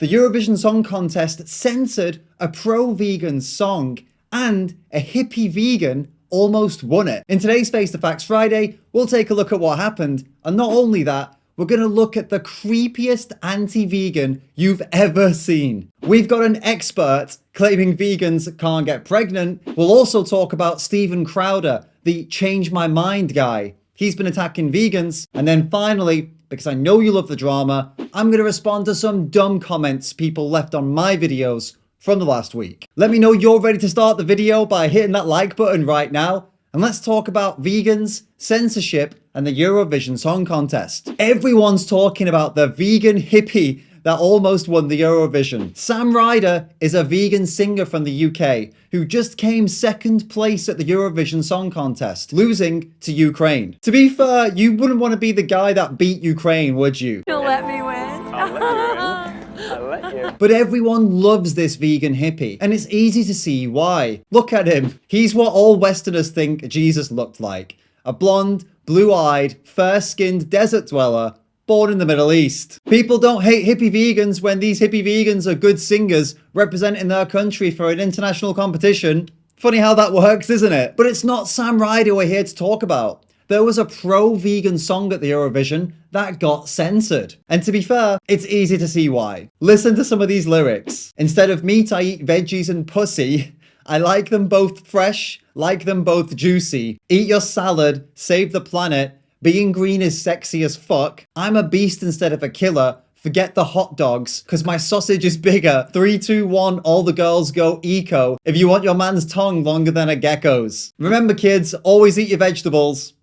The Eurovision Song Contest censored a pro-vegan song, and a hippie vegan almost won it. In today's Face the Facts Friday, we'll take a look at what happened, and not only that, we're going to look at the creepiest anti-vegan you've ever seen. We've got an expert claiming vegans can't get pregnant. We'll also talk about Steven Crowder, the change my mind guy. He's been attacking vegans. And then finally, because I know you love the drama, I'm going to respond to some dumb comments people left on my videos from the last week. Let me know you're ready to start the video by hitting that like button right now. And let's talk about vegans, censorship, and the Eurovision Song Contest. Everyone's talking about the vegan hippie that almost won the Eurovision. Sam Ryder is a vegan singer from the UK who just came second place at the Eurovision Song Contest, losing to Ukraine. To be fair, you wouldn't want to be the guy that beat Ukraine, would you? You'll let me win. I'll let you win. I'll let you. But everyone loves this vegan hippie, and it's easy to see why. Look at him. He's what all Westerners think Jesus looked like. A blonde, blue-eyed, fair-skinned desert dweller born in the Middle East. People don't hate hippie vegans when these hippie vegans are good singers representing their country for an international competition. Funny how that works, isn't it? But it's not Sam Ryder we're here to talk about. There was a pro-vegan song at the Eurovision that got censored. And to be fair, it's easy to see why. Listen to some of these lyrics. Instead of meat, I eat veggies and pussy. I like them both fresh, like them both juicy. Eat your salad, save the planet. Being green is sexy as fuck. I'm a beast instead of a killer. Forget the hot dogs, cause my sausage is bigger. 3, 2, 1, all the girls go eco. If you want your man's tongue longer than a gecko's. Remember kids, always eat your vegetables.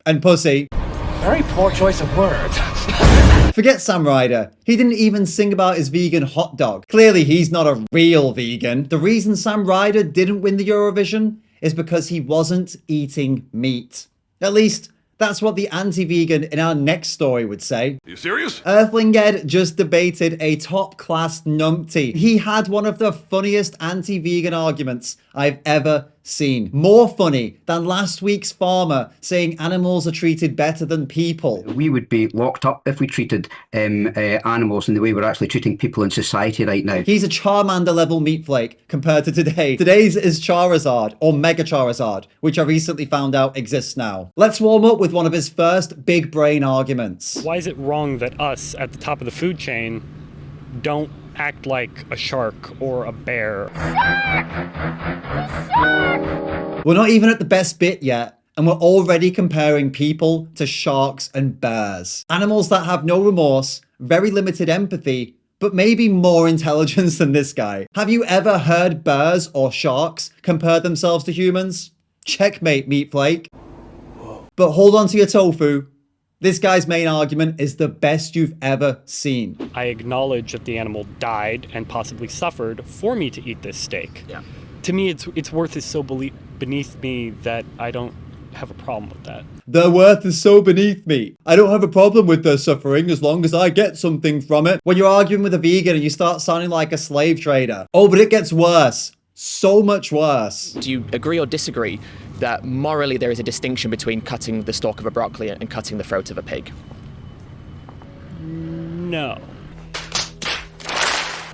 And pussy. Very poor choice of words. Forget Sam Ryder. He didn't even sing about his vegan hot dog. Clearly he's not a real vegan. The reason Sam Ryder didn't win the Eurovision is because he wasn't eating meat. At least, that's what the anti-vegan in our next story would say. Are you serious? Earthling Ed just debated a top-class numpty. He had one of the funniest anti-vegan arguments I've ever seen. More funny than last week's farmer saying animals are treated better than people. We would be locked up if we treated animals in the way we're actually treating people in society right now. He's a Charmander level meat flake compared to today. Today's is Charizard, or Mega Charizard, which I recently found out exists now. Let's warm up with one of his first big brain arguments. Why is it wrong that us at the top of the food chain don't act like a shark or a bear? We're not even at the best bit yet, and we're already comparing people to sharks and bears. Animals that have no remorse, very limited empathy, but maybe more intelligence than this guy. Have you ever heard bears or sharks compare themselves to humans? Checkmate, meat flake. But hold on to your tofu. This guy's main argument is the best you've ever seen. I acknowledge that the animal died and possibly suffered for me to eat this steak. Yeah. To me, its worth is so beneath me that I don't have a problem with that. Their worth is so beneath me. I don't have a problem with their suffering as long as I get something from it. When you're arguing with a vegan and you start sounding like a slave trader. Oh, but it gets worse. So much worse. Do you agree or disagree that morally there is a distinction between cutting the stalk of a broccoli and cutting the throat of a pig? No.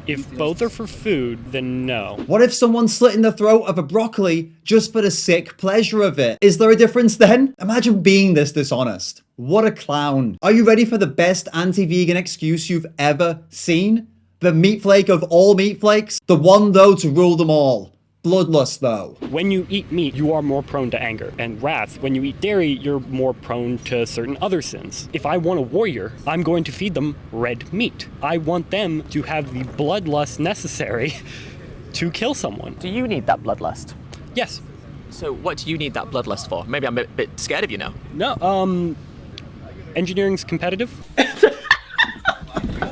If both are for food, then no. What if someone's slitting the throat of a broccoli just for the sick pleasure of it? Is there a difference then? Imagine being this dishonest. What a clown. Are you ready for the best anti-vegan excuse you've ever seen? The meat flake of all meat flakes? The one, though, to rule them all. Bloodlust, though. When you eat meat, you are more prone to anger and wrath. When you eat dairy, you're more prone to certain other sins. If I want a warrior, I'm going to feed them red meat. I want them to have the bloodlust necessary to kill someone. Do you need that bloodlust? Yes. So what do you need that bloodlust for? Maybe I'm a bit scared of you now. No, engineering's competitive.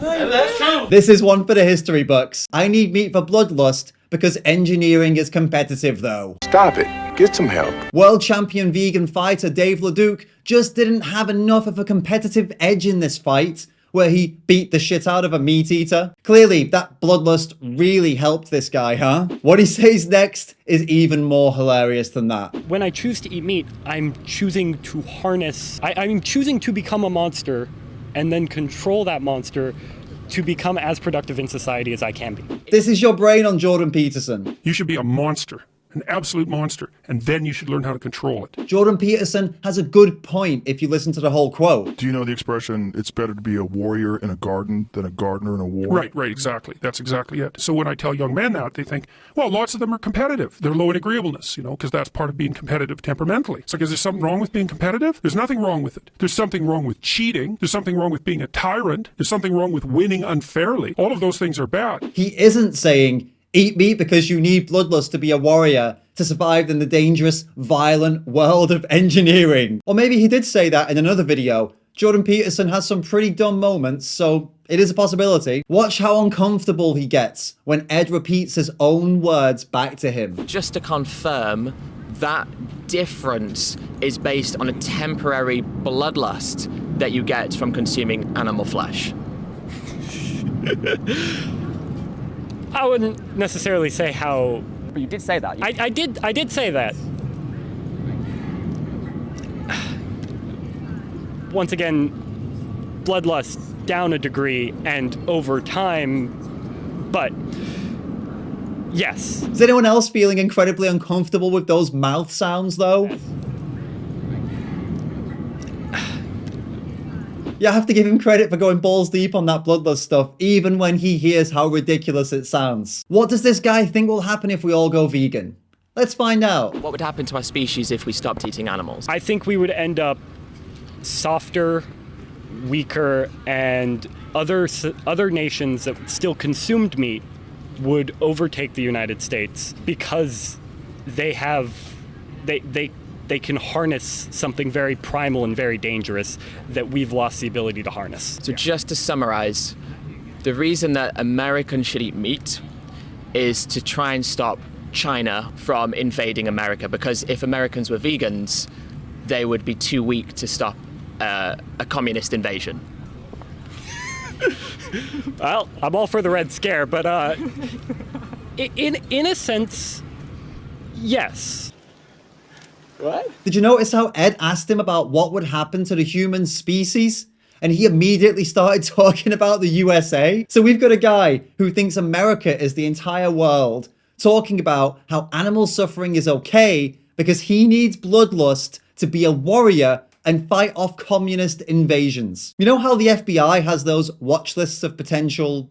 That's true. This is one for the history books. I need meat for bloodlust because engineering is competitive, though. Stop it. Get some help. World champion vegan fighter Dave LeDuc just didn't have enough of a competitive edge in this fight, where he beat the shit out of a meat eater. Clearly, that bloodlust really helped this guy, huh? What he says next is even more hilarious than that. When I choose to eat meat, I'm choosing to harness, I'm choosing to become a monster and then control that monster to become as productive in society as I can be. This is your brain on Jordan Peterson. You should be a monster, an absolute monster, and then you should learn how to control it. Jordan Peterson has a good point if you listen to the whole quote. Do you know the expression, it's better to be a warrior in a garden than a gardener in a war? Right, exactly. That's exactly it. So when I tell young men that, they think, well, lots of them are competitive. They're low in agreeableness, because that's part of being competitive temperamentally. It's like, is there something wrong with being competitive? There's nothing wrong with it. There's something wrong with cheating. There's something wrong with being a tyrant. There's something wrong with winning unfairly. All of those things are bad. He isn't saying, eat meat because you need bloodlust to be a warrior to survive in the dangerous, violent world of engineering. Or maybe he did say that in another video. Jordan Peterson has some pretty dumb moments, so it is a possibility. Watch how uncomfortable he gets when Ed repeats his own words back to him. Just to confirm, that difference is based on a temporary bloodlust that you get from consuming animal flesh. I wouldn't necessarily say how. But you did say that. I did say that. Once again, bloodlust down a degree and over time, but yes. Is anyone else feeling incredibly uncomfortable with those mouth sounds though? You have to give him credit for going balls deep on that bloodlust stuff, even when he hears how ridiculous it sounds. What does this guy think will happen if we all go vegan? Let's find out. What would happen to our species if we stopped eating animals? I think we would end up softer, weaker, and other nations that still consumed meat would overtake the United States because they can harness something very primal and very dangerous that we've lost the ability to harness. So just to summarize, the reason that Americans should eat meat is to try and stop China from invading America, because if Americans were vegans, they would be too weak to stop a communist invasion. Well, I'm all for the Red Scare, but in a sense, yes. What? Did you notice how Ed asked him about what would happen to the human species? And he immediately started talking about the USA. So we've got a guy who thinks America is the entire world, talking about how animal suffering is okay because he needs bloodlust to be a warrior and fight off communist invasions. You know how the FBI has those watch lists of potential,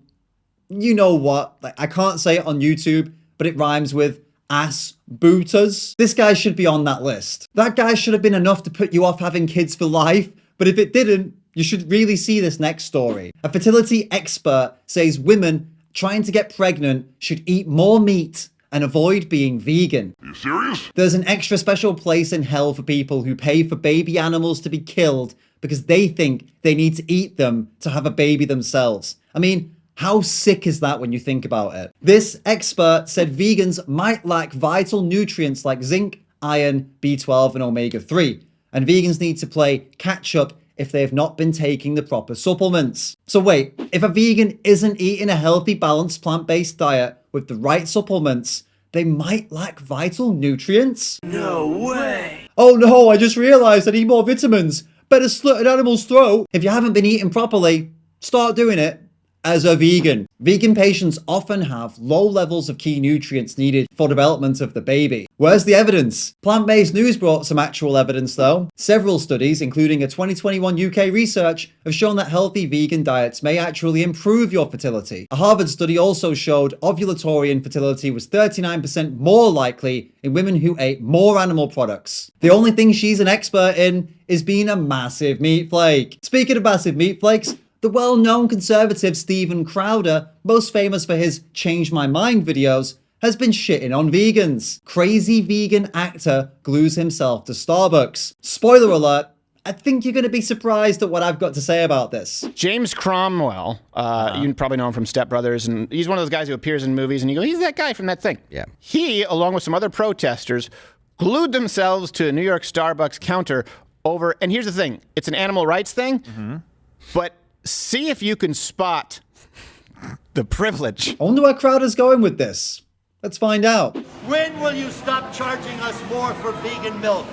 you know what, like, I can't say it on YouTube, but it rhymes with ass booters? This guy should be on that list. That guy should have been enough to put you off having kids for life, but if it didn't, you should really see this next story. A fertility expert says women trying to get pregnant should eat more meat and avoid being vegan. Are you serious? There's an extra special place in hell for people who pay for baby animals to be killed because they think they need to eat them to have a baby themselves. I mean, how sick is that when you think about it? This expert said vegans might lack vital nutrients like zinc, iron, B12, and omega-3, and vegans need to play catch up if they have not been taking the proper supplements. So wait, if a vegan isn't eating a healthy, balanced plant-based diet with the right supplements, they might lack vital nutrients? No way. Oh no, I just realized I need more vitamins. Better slit an animal's throat. If you haven't been eating properly, start doing it as a vegan. Vegan patients often have low levels of key nutrients needed for development of the baby. Where's the evidence? Plant-based news brought some actual evidence though. Several studies, including a 2021 UK research, have shown that healthy vegan diets may actually improve your fertility. A Harvard study also showed ovulatory infertility was 39% more likely in women who ate more animal products. The only thing she's an expert in is being a massive meat flake. Speaking of massive meat flakes, the well-known conservative Steven Crowder, most famous for his Change My Mind videos, has been shitting on vegans. Crazy vegan actor glues himself to Starbucks. Spoiler alert, I think you're going to be surprised at what I've got to say about this. James Cromwell, you probably know him from Step Brothers, and he's one of those guys who appears in movies, and you go, he's that guy from that thing. Yeah. He, along with some other protesters, glued themselves to a New York Starbucks counter over, and here's the thing, it's an animal rights thing, but see if you can spot the privilege. I wonder where Crowder's going with this. Let's find out. When will you stop charging us more for vegan milk?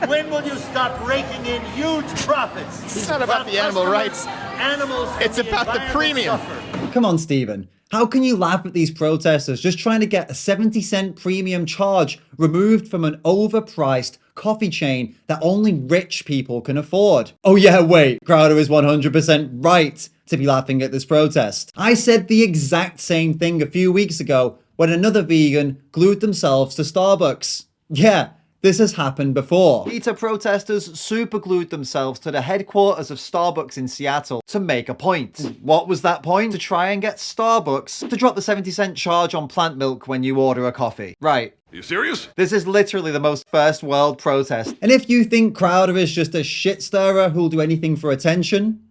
When will you stop raking in huge profits? It's not about the animal rights. Animals. It's about the premium. Suffer. come on, Stephen. How can you laugh at these protesters just trying to get a 70-cent premium charge removed from an overpriced coffee chain that only rich people can afford? Oh yeah, wait, Crowder is 100% right to be laughing at this protest. I said the exact same thing a few weeks ago when another vegan glued themselves to Starbucks. Yeah, this has happened before. PETA protesters superglued themselves to the headquarters of Starbucks in Seattle to make a point. What was that point? To try and get Starbucks to drop the 70-cent charge on plant milk when you order a coffee. Right. Are you serious? This is literally the most first world protest. And if you think Crowder is just a shit stirrer who'll do anything for attention,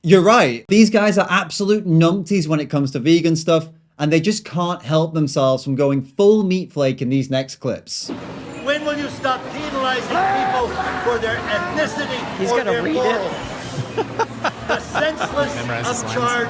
you're right. These guys are absolute numpties when it comes to vegan stuff, and they just can't help themselves from going full meat flake in these next clips. When will you stop penalizing people for their ethnicity He's or gotta their read it. morals? The senseless upcharge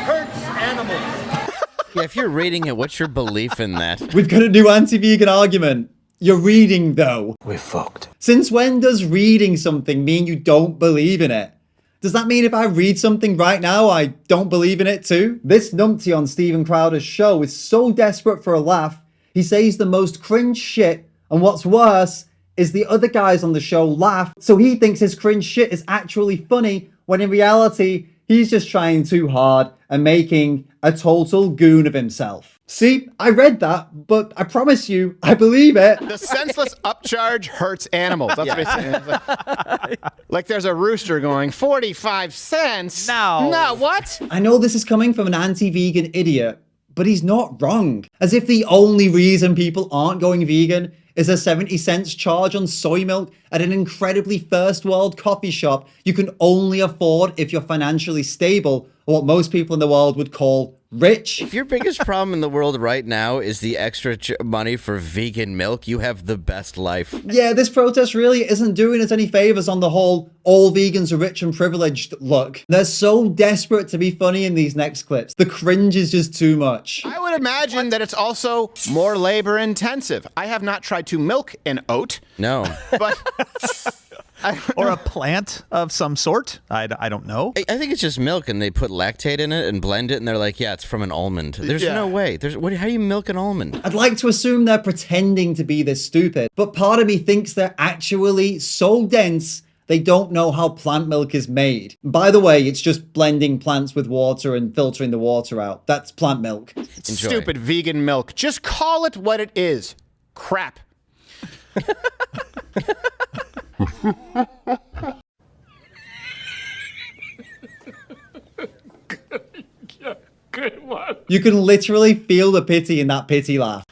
hurts animals. Yeah, if you're reading it, what's your belief in that? We've got a new anti-vegan argument. You're reading, though. We're fucked. Since when does reading something mean you don't believe in it? Does that mean if I read something right now, I don't believe in it too? This numpty on Steven Crowder's show is so desperate for a laugh, he says the most cringe shit, and what's worse is the other guys on the show laugh, so he thinks his cringe shit is actually funny, when in reality, he's just trying too hard and making a total goon of himself. See, I read that, but I promise you, I believe it. The senseless upcharge hurts animals. That's what he's saying. It's like there's a rooster going, 45 cents? No, what? I know this is coming from an anti-vegan idiot, but he's not wrong. As if the only reason people aren't going vegan is a 70 cents charge on soy milk at an incredibly first world coffee shop you can only afford if you're financially stable, or what most people in the world would call rich. If your biggest problem in the world right now is the extra money for vegan milk, you have the best life. Yeah, this protest really isn't doing us any favors on the whole all vegans are rich and privileged look. They're so desperate to be funny in these next clips. The cringe is just too much. I would imagine that it's also more labor intensive. I have not tried to milk an oat. No. But... or a plant of some sort. I don't know. I think it's just milk, and they put lactate in it and blend it, and they're like, yeah, it's from an almond. There's no way. How do you milk an almond? I'd like to assume they're pretending to be this stupid, but part of me thinks they're actually so dense they don't know how plant milk is made. By the way, it's just blending plants with water and filtering the water out. That's plant milk. Enjoy. Stupid vegan milk. Just call it what it is. Crap. Good one. You can literally feel the pity in that pity laugh.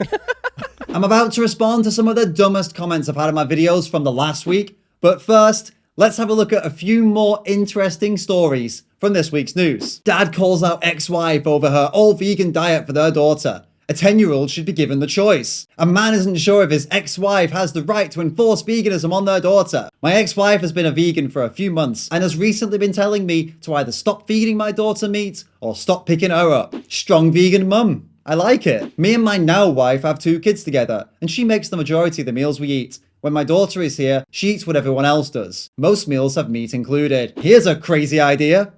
I'm about to respond to some of the dumbest comments I've had in my videos from the last week, but first, let's have a look at a few more interesting stories from this week's news. Dad calls out ex-wife over her all-vegan diet for their daughter. A 10-year-old should be given the choice. A man isn't sure if his ex-wife has the right to enforce veganism on their daughter. My ex-wife has been a vegan for a few months and has recently been telling me to either stop feeding my daughter meat or stop picking her up. Strong vegan mum. I like it. Me and my now wife have 2 kids together, and she makes the majority of the meals we eat. When my daughter is here, she eats what everyone else does. Most meals have meat included. Here's a crazy idea.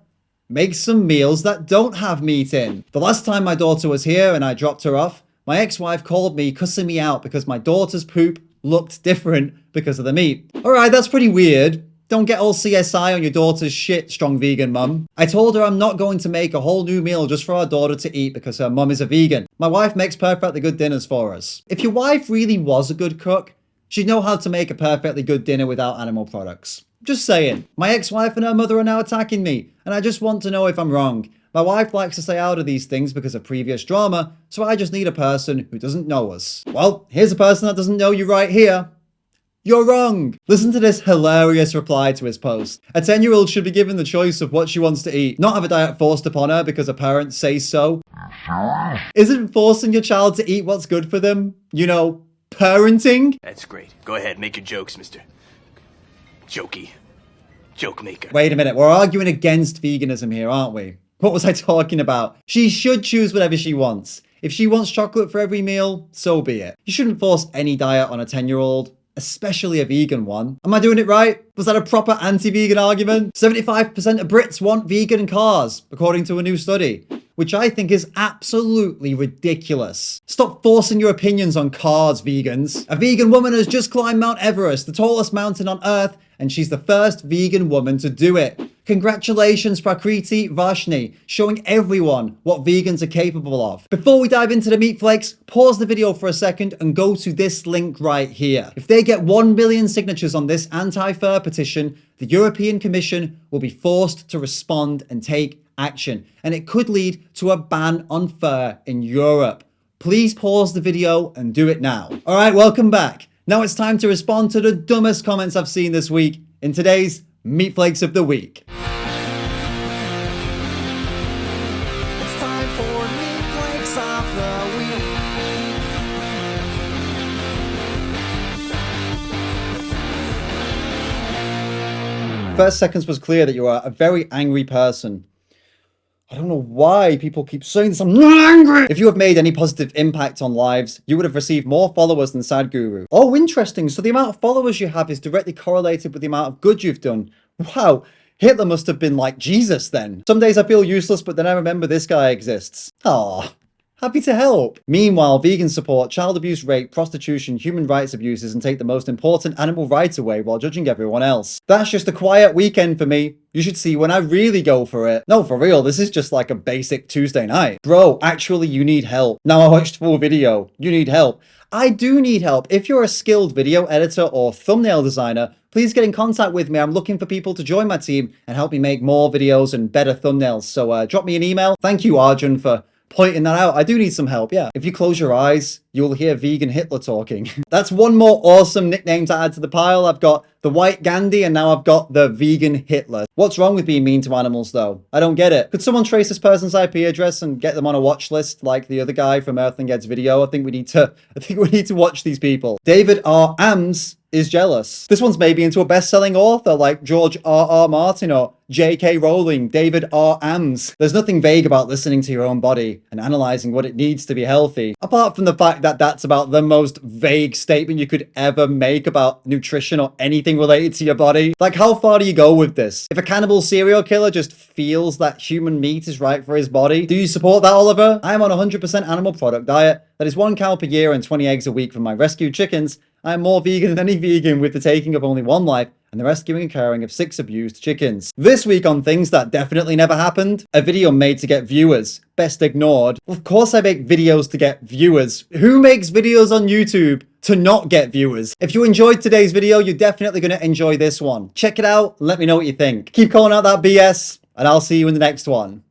Make some meals that don't have meat in. The last time my daughter was here and I dropped her off, my ex-wife called me cussing me out because my daughter's poop looked different because of the meat. Alright, that's pretty weird. Don't get all CSI on your daughter's shit, strong vegan mum. I told her I'm not going to make a whole new meal just for our daughter to eat because her mum is a vegan. My wife makes perfectly good dinners for us. If your wife really was a good cook, she'd know how to make a perfectly good dinner without animal products. Just saying. My ex-wife and her mother are now attacking me, and I just want to know if I'm wrong. My wife likes to stay out of these things because of previous drama, so I just need a person who doesn't know us. Well, here's a person that doesn't know you right here. You're wrong. Listen to this hilarious reply to his post. A 10-year-old should be given the choice of what she wants to eat, not have a diet forced upon her because her parents say so. Isn't forcing your child to eat what's good for them, you know, parenting? That's great. Go ahead, make your jokes, Mr. Jokey. Joke maker. Wait a minute, we're arguing against veganism here, aren't we? What was I talking about? She should choose whatever she wants. If she wants chocolate for every meal, so be it. You shouldn't force any diet on a 10-year-old, especially a vegan one. Am I doing it right? Was that a proper anti-vegan argument? 75% of Brits want vegan cars, according to a new study, which I think is absolutely ridiculous. Stop forcing your opinions on cars, vegans. A vegan woman has just climbed Mount Everest, the tallest mountain on Earth, and she's the first vegan woman to do it. Congratulations, Prakriti Vashni, showing everyone what vegans are capable of. Before we dive into the meat flakes, pause the video for a second and go to this link right here. If they get 1 million signatures on this anti-fur petition, the European Commission will be forced to respond and take action, and it could lead to a ban on fur in Europe. Please pause the video and do it now. All right, welcome back. Now it's time to respond to the dumbest comments I've seen this week in today's Meat Flakes of the Week. It's time for Meat Flakes of the Week. First seconds was clear that you are a very angry person. I don't know why people keep saying this. I'm not angry! If you have made any positive impact on lives, you would have received more followers than Sadhguru. Oh, interesting. So the amount of followers you have is directly correlated with the amount of good you've done. Wow. Hitler must have been like Jesus then. Some days I feel useless, but then I remember this guy exists. Aww. Happy to help. Meanwhile, vegans support child abuse, rape, prostitution, human rights abuses, and take the most important animal rights away while judging everyone else. That's just a quiet weekend for me. You should see when I really go for it. No, for real, this is just like a basic Tuesday night. Bro, actually, you need help. Now I watched full video. You need help. I do need help. If you're a skilled video editor or thumbnail designer, please get in contact with me. I'm looking for people to join my team and help me make more videos and better thumbnails. So drop me an email. Thank you, Arjun, for pointing that out. I do need some help, yeah. If you close your eyes, you'll hear vegan Hitler talking. That's one more awesome nickname to add to the pile. I've got the white Gandhi and now I've got the vegan Hitler. What's wrong with being mean to animals though? I don't get it. Could someone trace this person's IP address and get them on a watch list like the other guy from Earthling Ed's video? I think we need to watch these people. David R. Ams is jealous. This one's maybe into a best-selling author like George R.R. Martin or J.K. Rowling. David R. Ams. There's nothing vague about listening to your own body and analyzing what it needs to be healthy, apart from the fact that that's about the most vague statement you could ever make about nutrition or anything related to your body. Like, how far do you go with this? If a cannibal serial killer just feels that human meat is right for his body, do you support that, Oliver? I am on a 100% animal product diet. That is 1 cow per year and 20 eggs a week from my rescued chickens. I am more vegan than any vegan, with the taking of only 1 life and the rescuing and caring of 6 abused chickens. This week on things that definitely never happened, a video made to get viewers. Best ignored. Of course I make videos to get viewers. Who makes videos on YouTube to not get viewers? If you enjoyed today's video, you're definitely going to enjoy this one. Check it out and let me know what you think. Keep calling out that BS, and I'll see you in the next one.